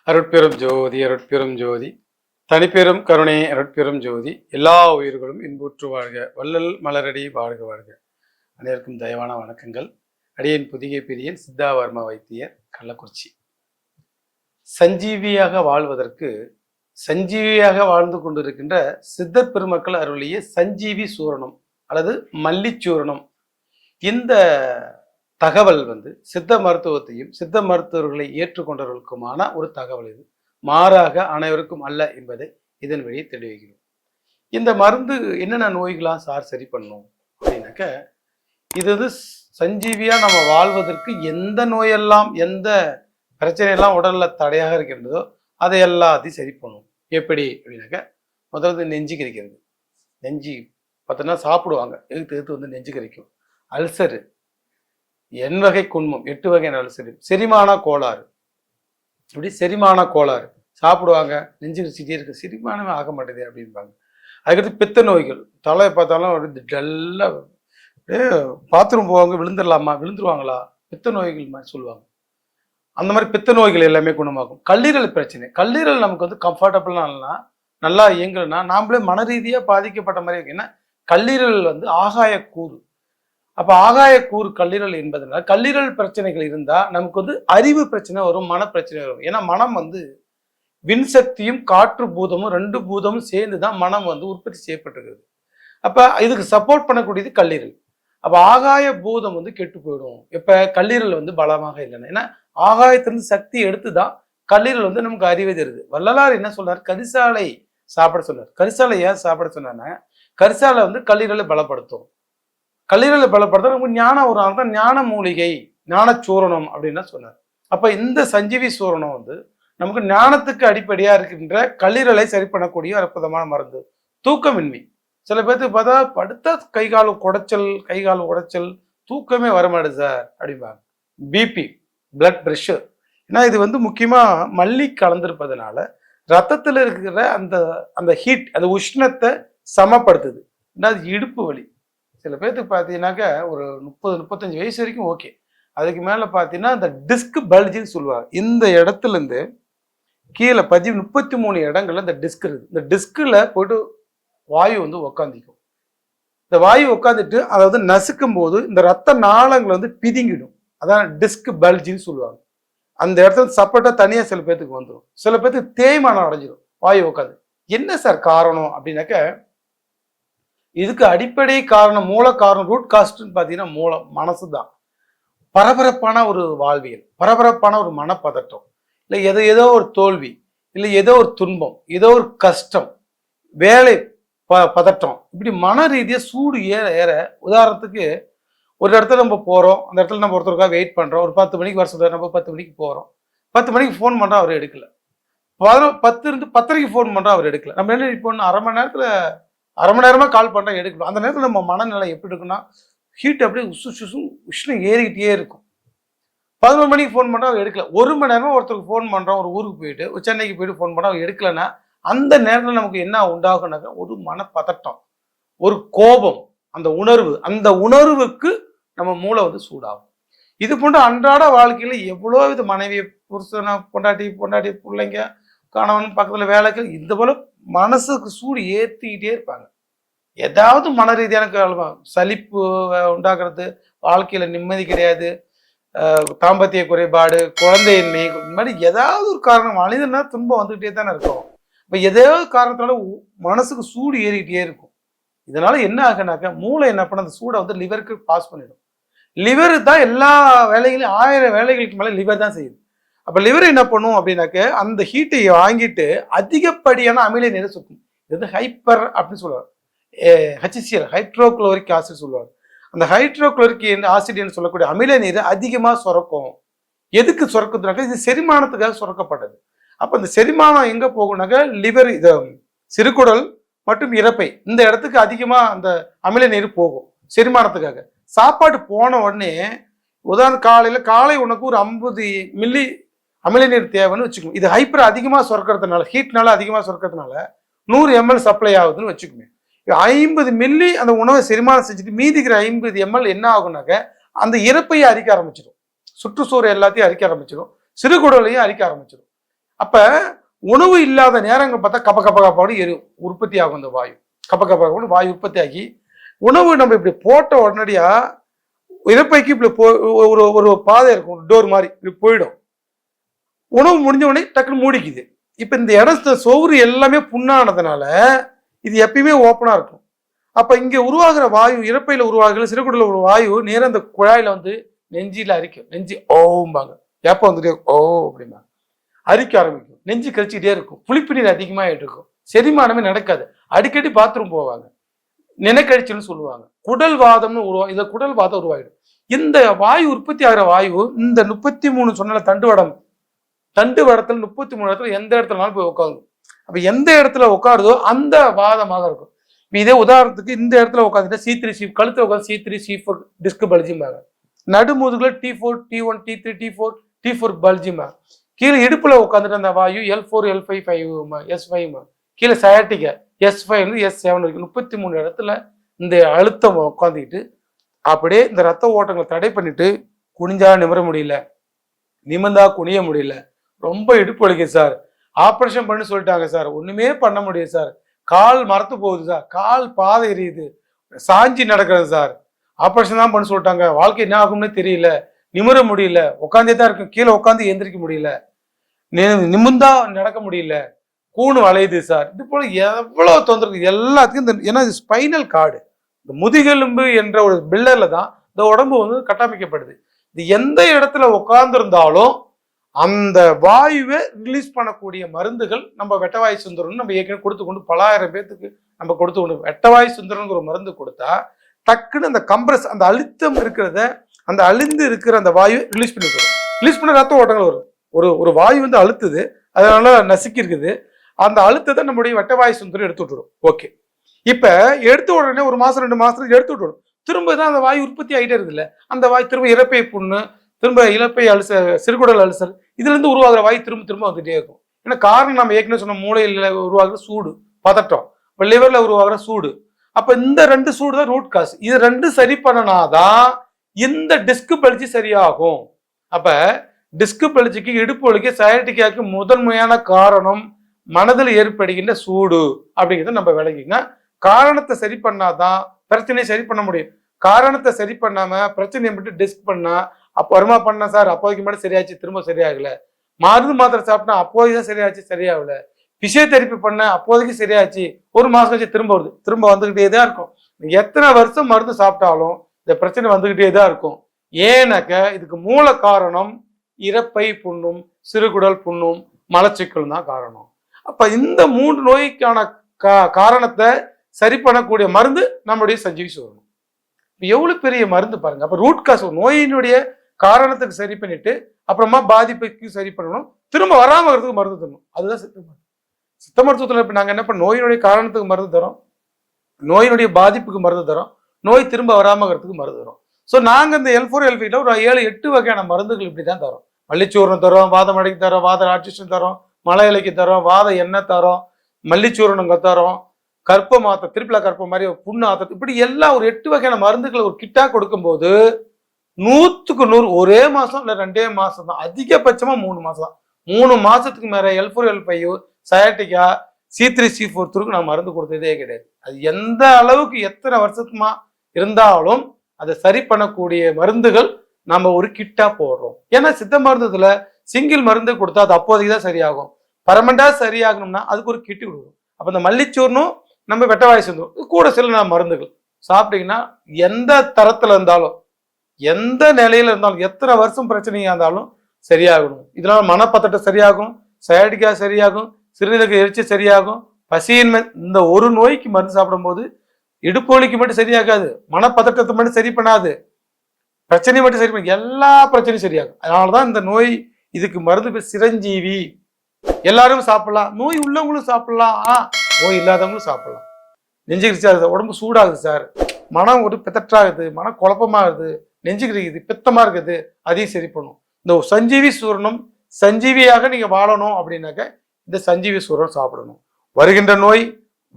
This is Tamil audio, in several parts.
அருட்பெரும் ஜோதி அருட்பெரும் ஜோதி தனிப்பெரும் கருணை அருட்பெரும் ஜோதி எல்லா உயிர்களும் இன்புற்று வாழ்க வள்ளல் மலரடி வாழ்க வாழ்க. அனைவருக்கும் தயவான வணக்கங்கள். அடியேன் புதிய பிரியன் சித்தாவர்ம வைத்தியர், கள்ளக்குறிச்சி. சஞ்சீவியாக வாழ்வதற்கு சஞ்சீவியாக வாழ்ந்து கொண்டிருக்கின்ற சித்தர் பெருமக்கள் அருளிய சஞ்சீவி சூரணம் அல்லது மல்லிச்சூரணம், இந்த தகவல் சித்த மருத்துவத்தையும் சித்த மருத்துவர்களை ஏற்றுக்கொண்டவர்களுக்குமான ஒரு தகவல். இது மாறாக அனைவருக்கும் அல்ல என்பதை இதன் வழியை தெரிவிக்கிறோம். இந்த மருந்து என்னென்ன நோய்களாம் சரி பண்ணும் அப்படின்னாக்க, இது சஞ்சீவியா நம்ம வாழ்வதற்கு எந்த நோயெல்லாம் எந்த பிரச்சனையெல்லாம் உடல்ல தடையாக இருக்கின்றதோ அதை எல்லாத்தையும் சரி பண்ணும். எப்படி அப்படின்னாக்க, முதல்ல நெஞ்சு கரிக்கிறது. நெஞ்சு பார்த்தோன்னா சாப்பிடுவாங்க, எடுத்து நெஞ்சு கரிக்கும். அல்சரு, வகை குன்மம், 8 வகை அல்சரு, செரிமான கோளாறு, இப்படி செரிமான கோளாறு சாப்பிடுவாங்க, நெஞ்சு கரிச்சிட்டே இருக்கு, செரிமானமே ஆக மாட்டேது அப்படின்பாங்க. அதுக்கடுத்து பித்த நோய்கள், தலையை பார்த்தாலும் டல்லா பாத்ரூம் போவாங்க, விழுந்துருவாங்களா, பித்த நோய்கள் மாதிரி சொல்லுவாங்க. அந்த மாதிரி பித்த நோய்கள் எல்லாமே குணமாகும். கல்லீரல் பிரச்சனை, கல்லீரல் நமக்கு கம்ஃபர்டபுளானா நல்லா இயங்கலைன்னா நாமளே மன ரீதியாக பாதிக்கப்பட்ட மாதிரி இருக்கு. ஏன்னா கல்லீரல் ஆகாய கூறு. அப்போ ஆகாய கூறு கல்லீரல் என்பதனால கல்லீரல் பிரச்சனைகள் இருந்தால் நமக்கு அறிவு பிரச்சனை வரும், மன பிரச்சனை வரும். ஏன்னா மனம் விண்சக்தியும் காற்று பூதமும் 2 பூதமும் சேர்ந்து தான் மனம் உற்பத்தி செய்யப்பட்டிருக்குது. அப்போ இதுக்கு சப்போர்ட் பண்ணக்கூடியது கல்லீரல். அப்போ ஆகாய பூதம் கெட்டு போயிடும் இப்போ கல்லீரல் பலமாக இல்லைன்னா. ஏன்னா ஆகாயத்திலிருந்து சக்தி எடுத்து தான் கல்லீரல் நமக்கு அறிவை தருது. வள்ளலார் என்ன சொல்றாரு, கரிசாலை சாப்பிட சொன்னார். கரிசாலை ஏன் சாப்பிட சொன்னார்னா, கரிசாலை கல்லீரலை பலப்படுத்தும். கல்லீரலை பலப்படுத்த நமக்கு ஞானம் ஒரு தான், ஞான மூலிகை, ஞான சூரணம் அப்படின்னு சொன்னார். அப்ப இந்த சஞ்சீவி சூரணம் நமக்கு ஞானத்துக்கு அடிப்படையா இருக்கின்ற கல்லீரலை சரி பண்ணக்கூடிய அற்புதமான மருந்து. தூக்கமின்மை, சில பேர்த்துக்கு பார்த்தா படுத்தா கை கால் உடைச்சல், தூக்கமே வரமாடுது சார் அப்படிம்பாங்க. பிபி, பிளட் ப்ரெஷர், ஏன்னா இது முக்கியமா மல்லி கலந்திருப்பதனால ரத்தத்தில் இருக்கிற அந்த அந்த ஹீட், அந்த உஷ்ணத்தை சமப்படுத்துது. அது இடுப்பு வலி, சில பேர்த்துக்கு பார்த்தீங்கன்னாக்க ஒரு 30-35 வயசு வரைக்கும் ஓகே. அதுக்கு மேலே பார்த்தீங்கன்னா இந்த டிஸ்க் பல்ஜின்னு சொல்லுவாங்க. இந்த இடத்துலேருந்து கீழே 33 இடங்கள்ல இந்த டிஸ்க் இருக்குது. இந்த டிஸ்கில் போய்ட்டு வாயு உக்காந்திக்கும். இந்த வாயு உட்காந்துட்டு அதாவது நசுக்கும் போது இந்த ரத்த நாளங்கள் பிதிங்கிடும். அதான் டிஸ்க் பல்ஜின்னு சொல்லுவாங்க. அந்த இடத்துல சப்போர்ட்டா தனியாக சில பேர்த்துக்கு வந்துடும். சில பேர்த்துக்கு தேய்மானம் அடைஞ்சிடும் வாயு உட்காந்து. என்ன சார் காரணம் அப்படின்னாக்க, இதுக்கு அடிப்படை காரணம், மூல காரணம், ரூட் காஸ்ட்னு பார்த்தீங்கன்னா மனசு தான். பரபரப்பான ஒரு வாழ்வியல், பரபரப்பான ஒரு மனப்பதட்டம், இல்லை ஏதோ ஒரு தோல்வி, இல்லை ஏதோ ஒரு துன்பம், ஏதோ ஒரு கஷ்டம், வேலை பதட்டம், இப்படி மன ரீதியாக சூடு ஏற ஏற, உதாரணத்துக்கு ஒரு இடத்துல நம்ம போகிறோம், அந்த இடத்துல நம்ம ஒருத்தருக்காக வெயிட் பண்ணுறோம். ஒரு 10 மணிக்கு வர சொல்கிறார், நம்ம 10 மணிக்கு போகிறோம். 10 மணிக்கு ஃபோன் பண்ணுறோம், அவர் எடுக்கல. 10:10 ஃபோன் பண்ணுறோம், அவர் எடுக்கல. நம்ம என்ன இப்போ அரை மணி நேரமாக கால் பண்ணுறோம், எடுக்கணும். அந்த நேரத்தில் நம்ம மனநிலை எப்படி இருக்குன்னா, ஹீட் அப்படியே உஷ்ணம் ஏறிக்கிட்டே இருக்கும். 11 மணிக்கு ஃபோன் பண்ணுறோம், அவர் எடுக்கல. 1 மணி நேரமாக ஒருத்தருக்கு ஃபோன் பண்ணுறோம், ஒரு ஊருக்கு போயிட்டு, ஒரு சென்னைக்கு போயிட்டு ஃபோன் பண்ணுறோம், அவர் எடுக்கலைன்னா அந்த நேரத்தில் நமக்கு என்ன உண்டாகுனாக்கா, ஒரு மனப்பதட்டம், ஒரு கோபம், அந்த உணர்வுக்கு நம்ம மூளை சூடாகும். இது போன்ற அன்றாட வாழ்க்கையில் எவ்வளோ இது மனைவி, புருஷனை, பொண்டாட்டி பிள்ளைங்க, கணவன், பக்கத்தில் வேலைக்கு, இந்த போல மனசுக்கு சூடு ஏற்றிக்கிட்டே இருப்பாங்க. ஏதாவது மன ரீதியான சலிப்பு உண்டாக்குறது, வாழ்க்கையில நிம்மதி கிடையாது, தாம்பத்திய குறைபாடு, குழந்தையின்மை, இந்த மாதிரி ஏதாவது ஒரு காரணம், மனிதனா துன்பம் வந்துகிட்டே தானே இருக்கும். இப்போ ஏதாவது காரணத்தினால மனசுக்கு சூடு ஏறிக்கிட்டே இருக்கும். இதனால என்ன ஆகுனாக்கா, மூளை என்ன பண்ண, அந்த சூடை லிவருக்கு பாஸ் பண்ணிடும். லிவர் தான் எல்லா வேலைகளையும் 1000 வேலைகளுக்கு மேலே லிவர் தான் செய்யுது. அப்போ லிவர் என்ன பண்ணும் அப்படின்னாக்க, அந்த ஹீட்டை வாங்கிட்டு அதிகப்படியான அமில நீரை சுற்றும். இது ஹைப்பர் அப்படின்னு சொல்லுவாங்க. HCl, ஹைட்ரோக்ளோரிக் ஆசிட் சொல்லுவாங்க. அந்த ஹைட்ரோக்ளோரிக் ஆசிட் என்று சொல்லக்கூடிய அமில நீரை அதிகமாக சுரக்கும். எதுக்கு சுரக்குதுனாக்கா, இது செரிமானத்துக்காக சுரக்கப்பட்டது. அப்போ இந்த செரிமானம் எங்கே போகும்னாக்கா, லிவர், இது சிறுகுடல் மற்றும் இறப்பை, இந்த இடத்துக்கு அதிகமாக அந்த அமில நீர் போகும் செரிமானத்துக்காக. சாப்பாடு போன உடனே, உதாரணம் காலை உனக்கு ஒரு 50 மில்லி அமில நீர் தேவைன்னு வச்சுக்கோங்க. இது ஹைப்பர் அதிகமாக சுரக்கிறதுனால, ஹீட்னால அதிகமாக சுரக்கிறதுனால 100 ml சப்ளை ஆகுதுன்னு வச்சுக்கோங்க. 50 மில்லி அந்த உணவை செரிமானம் செஞ்சுட்டு மீதிக்கிற 50 ml என்ன ஆகுனாக்க, அந்த இறப்பையை அரிக்க ஆரம்பிச்சிடும். சுற்றுச்சூறு எல்லாத்தையும் அரிக்க ஆரம்பிச்சிடும், சிறுகுடலையும் அரிக்க ஆரம்பிச்சிடும். அப்ப உணவு இல்லாத நேரங்கள் பார்த்தா கப்ப கப்ப கப்பாடு உற்பத்தி ஆகும் அந்த வாயு. கப்ப கப்ப கப்பாடு வாயு உற்பத்தி ஆகி உணவு நம்ம இப்படி போட்ட உடனடியா இறப்பைக்கு இப்படி ஒரு ஒரு பாதை இருக்கும், டோர் மாதிரி இப்படி போயிடும். உணவு முடிஞ்ச உடனே டக்குன்னு மூடிக்குது. இப்ப இந்த இடத்த சோறு எல்லாமே புண்ணானதுனால இது எப்பயுமே ஓப்பனா இருக்கும். அப்ப இங்க உருவாகிற வாயு, இறப்பையில உருவாகிற சிறுகுடல ஒரு வாயு நேரம் அந்த குழாயில வந்து நெஞ்சில அரிக்கும். நெஞ்சு ஓம்பாங்க, ஏப்ப வந்துட்டே ஓ அப்படிம்பாங்க, அரிக்க ஆரம்பிக்கும். நெஞ்சு கழிச்சுக்கிட்டே இருக்கும். புளிப்பு நீர் அதிகமாகிட்டு இருக்கும். செரிமானமே நடக்காது. அடிக்கடி பாத்ரூம் போவாங்க. நினைக்கழிச்சுன்னு சொல்லுவாங்க. குடல் வாதம்னு இதுல குடல் வாதம் உருவாயிடும். இந்த வாயு உற்பத்தி ஆகிற வாயு இந்த 33 சொன்ன தண்டு வடத்துல 33 இடத்துல எந்த இடத்துலனாலும் போய் உட்காந்து. அப்ப எந்த இடத்துல உட்காருதோ அந்த வாதமாக இருக்கும். இதே உதாரணத்துக்கு இந்த இடத்துல உட்காந்துட்டா C3C கழுத்துல உட்காந்து C3C4 disk பல்ஜிம்பாங்க. நடுமுதுகுல T4 T1 T3 T4 T4 பல்ஜிம்பாங்க. கீழே இடுப்புல உட்காந்துட்டு அந்த வாயு L4 L5 S5 கீழே சயாட்டிக்க S5 S7 இருக்கு. 33 இடத்துல இந்த அழுத்தம் உட்காந்துக்கிட்டு அப்படியே இந்த ரத்த ஓட்டங்களை தடை பண்ணிட்டு குனிஞ்சா நிமிர முடியல, நிமிர்ந்தா குனிய முடியல, ரொம்ப இடுப்பு வலிக்குது சார், ஆப்ரேஷன் பண்ணி சொல்லிட்டாங்க சார், ஒண்ணுமே பண்ண முடியாது சார், கால் மரத்து போகுது சார், கால் பாதை எரியுது, சாஞ்சி நடக்கிறது சார், ஆப்ரேஷன் தான் பண்ண சொல்லிட்டாங்க, வாழ்க்கை என்ன ஆகும்னு தெரியல, நிமிர முடியல, உட்காந்தே தான் இருக்கும், கீழே உட்காந்து எந்திரிக்க முடியல, நிமிர்ந்தா நடக்க முடியல, கூணு வளையுது சார், இது போல எவ்வளவு தொந்தரவு எல்லாத்துக்கும். ஏன்னா இது ஸ்பைனல் கார்டு, இந்த முதுகெலும்பு என்ற ஒரு பில்லர்ல தான் இந்த உடம்பு வந்து கட்டமைக்கப்படுது. இது எந்த இடத்துல உட்கார்ந்து இருந்தாலும் அந்த வாயுவை ரிலீஸ் பண்ணக்கூடிய மருந்துகள் நம்ம வெட்டவாய் சுந்தரம் நம்ம ஏற்கனவே கொடுத்து கொண்டு பல ஆயிரம் பேத்துக்கு நம்ம கொடுத்து கொண்டு வெட்டவாய் சுந்தரம்ங்கிற ஒரு மருந்து கொடுத்தா டக்குன்னு அந்த கம்ப்ரஸ் அந்த அழுத்தம் இருக்கிறத அந்த அழிந்து இருக்கிற அந்த வாயு ரிலீஸ் பண்ணி கொடுக்கும். ரிலீஸ் பண்ண ரத்த ஓட்டங்கள் வரும். ஒரு வாயு வந்து அழுத்துது, அதனால நசுக்கி இருக்குது, அந்த அழுத்தத்தை நம்முடைய வெட்டவாய் சுந்தரம் எடுத்து விட்டுடும். ஓகே, இப்ப எடுத்து உடனே ஒரு மாசம் 2 மாசத்துக்கு எடுத்து விட்டுடும். திரும்ப தான் அந்த வாயு உற்பத்தி ஆகிட்டே இருக்குல்ல, அந்த வாய் திரும்ப இறப்பை புண்ணு, திரும்ப இழப்பை அல்சர், சிறுகுடல் அல்சர், இதுல இருந்து உருவாகிற வாய் திரும்ப திரும்ப வந்துட்டே இருக்கும். ஏன்னா காரணம் நம்ம ஏற்கனவே சொன்ன மூளையில உருவாகிற சூடு பதட்டம், இப்போ லிவர்ல உருவாகிற சூடு. அப்ப இந்த 2 சூடு தான் ரூட் காஸ். இது 2 சரி பண்ணனாதான் இந்த டிஸ்க் பல்ஜி சரியாகும். அப்ப டிஸ்க் பல்ஜிக்கு, இடுப்பு வலிக்கு, சயாட்டிக்காக்கு முதன்மையான காரணம் மனதில் ஏற்படுகின்ற சூடு அப்படிங்கிறத நம்ம விளங்கிங்க. காரணத்தை சரி பண்ணாதான் பிரச்சனையை சரி பண்ண முடியும். காரணத்தை சரி பண்ணாம பிரச்சனையை மட்டும் டிஸ்க் பண்ணா, அப்போ வருமா பண்ண சார் அப்போதைக்கு மட்டும் சரியாச்சு, திரும்ப சரியாகல, மருந்து மாத்திரை சாப்பிட்டா அப்போதைக்கு தான் சரியாச்சு, சரியாகல, பிசியோதெரப்பி பண்ண அப்போதைக்கு சரியாச்சு, ஒரு மாசம் கழிச்சு திரும்ப வருது, திரும்ப வந்துகிட்டே தான் இருக்கும். எத்தனை வருஷம் மருந்து சாப்பிட்டாலும் இந்த பிரச்சனை வந்துகிட்டே தான் இருக்கும். ஏன்னாக்க இதுக்கு மூல காரணம் இறப்பை புண்ணும், சிறுகுடல் புண்ணும், மலச்சிக்கலும் தான் காரணம். அப்ப இந்த 3 நோய்க்கான காரணத்தை சரி பண்ணக்கூடிய மருந்து நம்முடைய சஞ்சீவி சூரணம். எவ்வளவு பெரிய மருந்து பாருங்க. அப்ப ரூட் காஸ், நோயினுடைய காரணத்துக்கு சரி பண்ணிட்டு அப்புறமா பாதிப்புக்கு சரி பண்ணணும், திரும்ப வராம இருக்கிறதுக்கு மருந்து தரணும். அதுதான் சித்த மருத்துவம். சித்த மருத்துவத்துல இப்ப நாங்க என்ன பண்ண, நோயினுடைய காரணத்துக்கு மருந்து தரோம், நோயினுடைய பாதிப்புக்கு மருந்து தரோம், நோய் திரும்ப வராம இருக்கிறதுக்கு மருந்து தரோம். ஸோ நாங்க இந்த L4 L5 ஒரு 7-8 வகையான மருந்துகள் இப்படிதான் தரோம். மல்லிச்சூரணம் தரோம், வாத மடைக்கு தரோம், வாத ராட்சசம் தரோம், மலை இலைக்கு தரோம், வாத எண்ணெய் தரோம், மல்லிச்சூரணம் தரோம், கற்ப மாத்த திருப்பிலா கற்ப மாதிரி புண்ணு ஆத்த, இப்படி எல்லாம் ஒரு 8 வகையான மருந்துகளை ஒரு கிட்டா கொடுக்கும்போது 100க்கு 100 ஒரே மாசம் இல்ல 2 மாசம் தான், அதிகபட்சமா 3 மாசம் தான். 3 மாசத்துக்கு மேல L4 L5 சயாட்டிக்கா C3C4 நான் மருந்து கொடுத்ததே கிடையாது. அது எந்த அளவுக்கு எத்தனை வருஷத்துமா இருந்தாலும் அதை சரி பண்ணக்கூடிய மருந்துகள் நம்ம ஒரு கிட்டா போடுறோம். ஏன்னா சித்த மருந்துல சிங்கிள் மருந்து கொடுத்தா அது அப்போதைக்கு தான் சரியாகும். பர்மனண்டா சரியாகணும்னா அதுக்கு ஒரு கிட்டு கொடுக்கும். அப்ப இந்த மல்லிச்சூர்னும் நம்ம வெட்டவாய் சேர்ந்தோம் கூட சில மருந்துகள் சாப்பிட்டீங்கன்னா எந்த தரத்துல இருந்தாலும், எந்த நிலையில இருந்தாலும், எத்தனை வருஷம் பிரச்சனையா இருந்தாலும் சரியாகணும். இதனால மனப்பத்தட்டை சரியாகும், சயாட்டிக்கா சரியாகும், சிறுநீரக எரிச்சி சரியாகும், பசியின்மை. இந்த ஒரு நோய்க்கு மருந்து சாப்பிடும் போது இடுப்பு வலிக்கு மட்டும் சரியாகாது, மனப்பதட்டத்தை மட்டும் சரி பண்ணாது, பிரச்சனை மட்டும் சரி பண்ண எல்லா பிரச்சனையும் சரியாகும். அதனாலதான் இந்த நோய், இதுக்கு மருந்து பேர் சிரஞ்சீவி. எல்லாரும் சாப்பிடலாம், நோய் உள்ளவங்களும் சாப்பிடலாம், நோய் இல்லாதவங்களும் சாப்பிடலாம். நெஞ்சுக்கிறிச்சாகுது, உடம்பு சூடாகுது சார், மனம் ஒரு பித்தற்றாகுது, மன குழப்பமாகுது, நெஞ்சுக்கிறிக்குது, பித்தமா இருக்குது, அதையும் சரி பண்ணும். இந்த சஞ்சீவி சூரணம் சஞ்சீவியாக நீங்க வாழணும் அப்படின்னாக்க இந்த சஞ்சீவி சூரணம் சாப்பிடணும். வருகின்ற நோய்,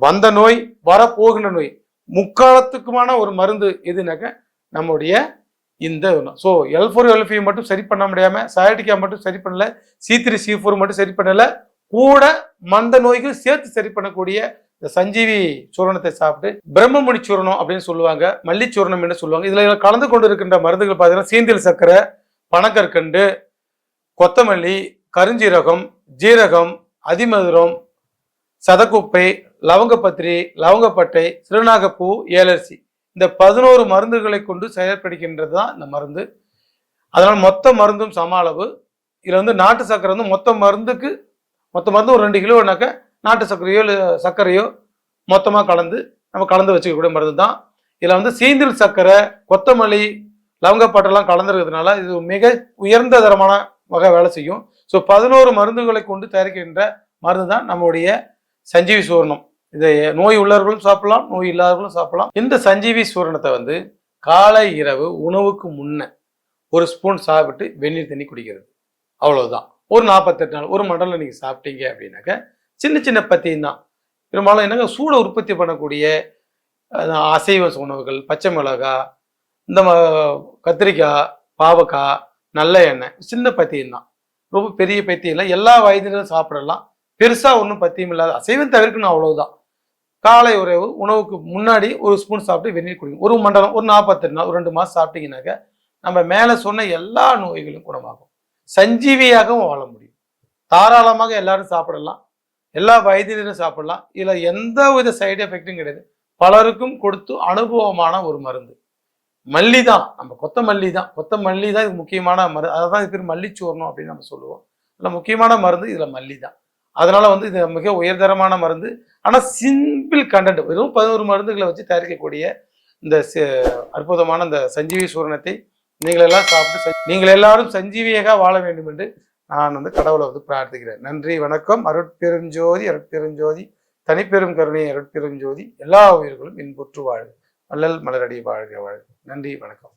வந்த நோய், வரப்போகின்ற நோய், முக்காலத்துக்குமான ஒரு மருந்து எதுனாக்க நம்முடைய இந்த ஸோ L4 L5 மட்டும் சரி பண்ண முடியாம சயாட்டிக்கா மட்டும் சரி பண்ணல, C3 C4 மட்டும் சரி பண்ணல, கூட மந்த நோய்கள் சேர்த்து சரி பண்ணக்கூடிய இந்த சஞ்சீவி சூரணத்தை சாப்பிட்டு பிரம்மமுனி சூரணம் அப்படின்னு சொல்லுவாங்க, மல்லி சூரணம் என்று சொல்லுவாங்க. இதுல கலந்து கொண்டு இருக்கின்ற மருந்துகள் பார்த்தீங்கன்னா சீந்தில் சர்க்கரை, பனக்கற்கண்டு, கொத்தமல்லி, கருஞ்சீரகம், ஜீரகம், அதிமதுரம், சதக்குப்பை, லவங்கப்பத்திரி, லவங்கப்பட்டை, சிறுநாகப்பூ, ஏலரிசி, இந்த 11 மருந்துகளை கொண்டு செயல்படுகின்றது தான் இந்த மருந்து. அதனால் மொத்த மருந்தும் சம அளவு. இதில் வந்து நாட்டு சர்க்கரை வந்து மொத்த மருந்து ஒரு 2 கிலோனாக்க நாட்டு சர்க்கரையோ இல்லை சர்க்கரையோ மொத்தமாக கலந்து வச்சுக்கக்கூடிய மருந்து தான். இதில் வந்து சீந்தில் சர்க்கரை, கொத்தமல்லி, லவங்கப்பட்டெல்லாம் கலந்துருக்கிறதுனால இது மிக உயர்ந்த தரமான வகை வேலை செய்யும். ஸோ 11 மருந்துகளை கொண்டு தயாரிக்கின்ற மருந்து தான் நம்முடைய சஞ்சீவி சூரணம். இதை நோய் உள்ளவர்களும் சாப்பிடலாம், நோய் இல்லாதவர்களும் சாப்பிடலாம். இந்த சஞ்சீவி சூரணத்தை வந்து காலை இரவு உணவுக்கு முன்ன 1 ஸ்பூன் சாப்பிட்டு வெந்நீர் தண்ணி குடிக்கிறது, அவ்வளவுதான். ஒரு 48 நாள், ஒரு மண்டலம் நீங்க சாப்பிட்டீங்க அப்படின்னாக்க சின்ன சின்ன பத்தியம் தான். பெரும்பாலும் என்னங்க சூடை உற்பத்தி பண்ணக்கூடிய அசைவ உணவுகள், பச்சை மிளகாய், இந்த கத்திரிக்காய், பாவக்காய், நல்ல எண்ணெய், சின்ன பத்தியம் தான், ரொம்ப பெரிய பத்தியம் இல்லை, எல்லா வயதிலும் சாப்பிடலாம். பெருசா ஒன்றும் பத்தியம் இல்லாத அசைவம் தவிர்க்கணும், அவ்வளவுதான். காலை உணவுக்கு முன்னாடி 1 ஸ்பூன் சாப்பிட்டு வெந்நீர் குடிக்கணும். ஒரு மண்டலம், ஒரு 48 நாள், ஒரு 2 மாதம் சாப்பிட்டீங்கன்னாக்க நம்ம மேலே சொன்ன எல்லா நோய்களும் குணமாகும். சஞ்சீவியாகவும் வாழ முடியும். தாராளமாக எல்லாரும் சாப்பிடலாம், எல்லா வயதினரும் சாப்பிடலாம். இதுல எந்த வித சைடு எஃபெக்டும் கிடையாது. பலருக்கும் கொடுத்து அனுபவமான ஒரு மருந்து. மல்லி தான், நம்ம கொத்தமல்லி தான் இது முக்கியமான மருந்து. அதான் இது பேர் மல்லிச்சூர்ணம் அப்படின்னு நம்ம சொல்லுவோம். இதுல முக்கியமான மருந்து இதுல மல்லி தான். அதனால வந்து இது மிக உயர்தரமான மருந்து. ஆனா சிம்பிள் கண்டென்ட், வெறும் 11 மருந்துகளை வச்சு தயாரிக்கக்கூடிய இந்த அற்புதமான இந்த சஞ்சீவி சூரணத்தை நீங்கள் எல்லாம் சாப்பிட்டு நீங்கள் எல்லாரும் சஞ்சீவியாக வாழ வேண்டும் என்று நான் வந்து கடவுளை வந்து பிரார்த்திக்கிறேன். நன்றி, வணக்கம். அருட்பெருஞ்சோதி, அருட்பெருஞ்சோதி, தனிப்பெரும் கருணை, அருட்பெருஞ்சோதி. எல்லா உயிர்களும் இன்புற்று வாழ்க, வள்ளல் மலரடி வாழ்க வாழ்க. நன்றி, வணக்கம்.